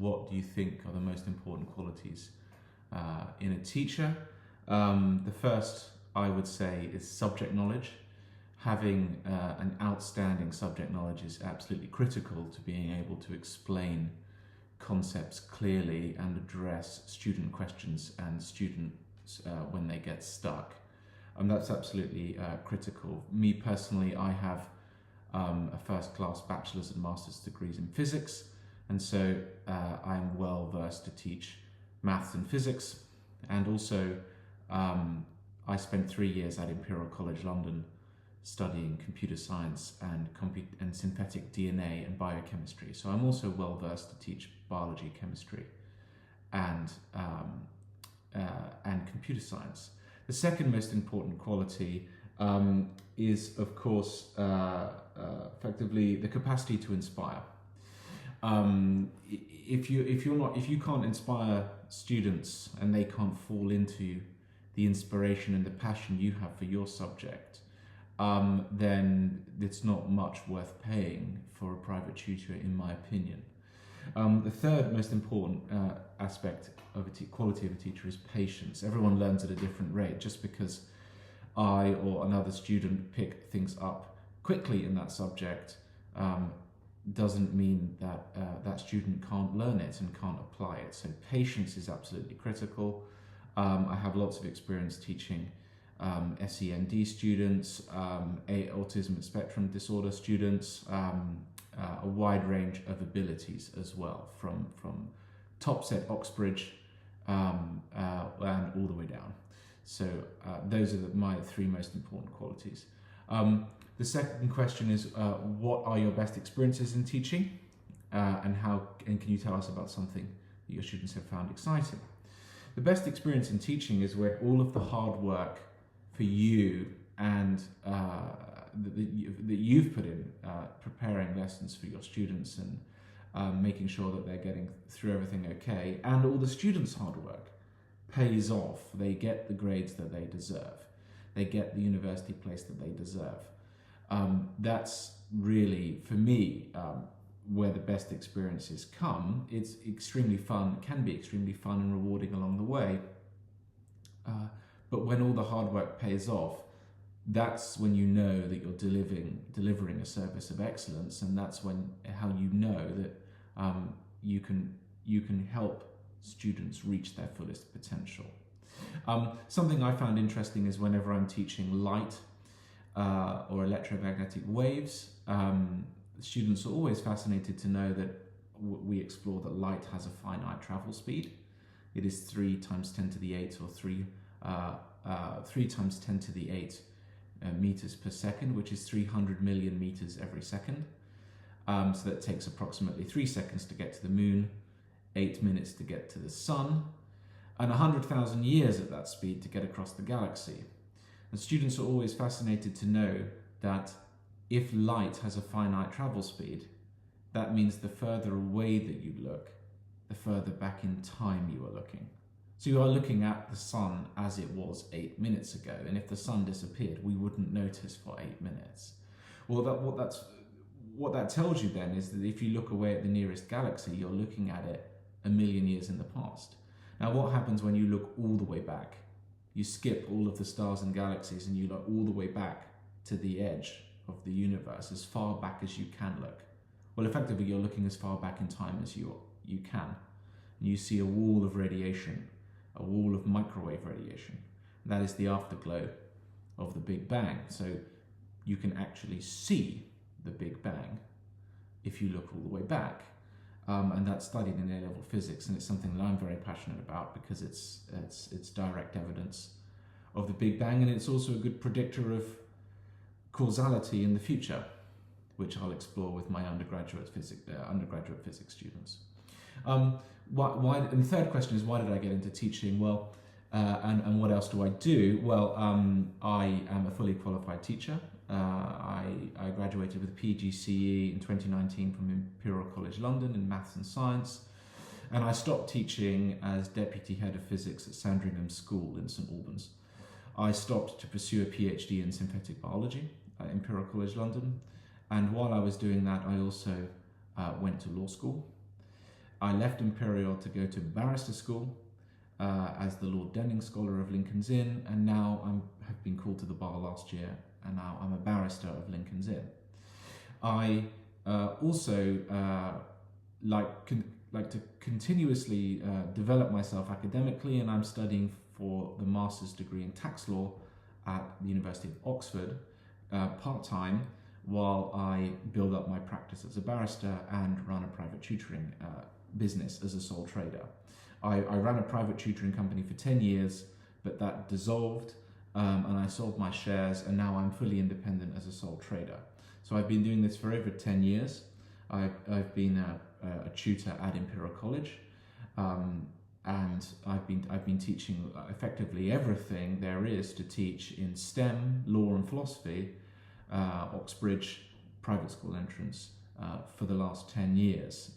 What do you think are the most important qualities in a teacher? The first, I would say, is subject knowledge. Having an outstanding subject knowledge is absolutely critical to being able to explain concepts clearly and address student questions and students when they get stuck. And that's absolutely critical. Me personally, I have a first-class bachelor's and master's degrees in physics, and so I'm well versed to teach maths and physics. And also I spent 3 years at Imperial College London studying computer science and synthetic DNA and biochemistry. So I'm also well versed to teach biology, chemistry, and computer science. The second most important quality is, of course, effectively the capacity to inspire. If you can't inspire students and they can't fall into the inspiration and the passion you have for your subject, then it's not much worth paying for a private tutor, in my opinion. The third most important aspect of quality of a teacher is patience. Everyone learns at a different rate. Just because I or another student pick things up quickly in that subject doesn't mean that that student can't learn it and can't apply it. So patience is absolutely critical. I have lots of experience teaching SEND students, autism spectrum disorder students, a wide range of abilities as well, from top set Oxbridge and all the way down. So those are my three most important qualities. The second question is, what are your best experiences in teaching, and can you tell us about something that your students have found exciting? The best experience in teaching is where all of the hard work for you and that you've put in preparing lessons for your students and making sure that they're getting through everything okay, and all the students' hard work pays off. They get the grades that they deserve. They get the university place that they deserve. That's really, for me, where the best experiences come. It's extremely fun, can be extremely fun and rewarding along the way. But when all the hard work pays off, that's when you know that you're delivering a service of excellence, and that's how you know that you can help students reach their fullest potential. Something I found interesting is whenever I'm teaching light or electromagnetic waves, students are always fascinated to know that we explore that light has a finite travel speed. It is 3 times 10 to the 8 or 3 times 10 to the 8 meters per second, which is 300 million meters every second. So that takes approximately 3 seconds to get to the moon, 8 minutes to get to the sun, and 100,000 years at that speed to get across the galaxy. And students are always fascinated to know that if light has a finite travel speed, that means the further away that you look, the further back in time you are looking. So you are looking at the sun as it was 8 minutes ago, and if the sun disappeared, we wouldn't notice for 8 minutes. Well, what that tells you then is that if you look away at the nearest galaxy, you're looking at it 1,000,000 years in the past. Now, what happens when you look all the way back? You skip all of the stars and galaxies and you look all the way back to the edge of the universe, as far back as you can look. Well, effectively, you're looking as far back in time as you can. And you see a wall of radiation, a wall of microwave radiation. That is the afterglow of the Big Bang. So you can actually see the Big Bang if you look all the way back. And that's studied in A-level physics, and it's something that I'm very passionate about because it's direct evidence of the Big Bang, and it's also a good predictor of causality in the future, which I'll explore with my undergraduate physics students. And the third question is, why did I get into teaching? Well, and what else do I do? Well, I am a fully qualified teacher. I graduated with a PGCE in 2019 from Imperial College London in Maths and Science, and I stopped teaching as Deputy Head of Physics at Sandringham School in St Albans. I stopped to pursue a PhD in synthetic biology at Imperial College London, and while I was doing that, I also went to law school. I left Imperial to go to barrister school as the Lord Denning Scholar of Lincoln's Inn, and now have been called to the bar last year, and now I'm a barrister of Lincoln's Inn. I also like to continuously develop myself academically, and I'm studying for the master's degree in tax law at the University of Oxford part-time, while I build up my practice as a barrister and run a private tutoring business as a sole trader. I ran a private tutoring company for 10 years, but that dissolved and I sold my shares, and now I'm fully independent as a sole trader. So I've been doing this for over 10 years. I've been a tutor at Imperial College, and I've been teaching effectively everything there is to teach in STEM, law and philosophy, Oxbridge private school entrance for the last 10 years.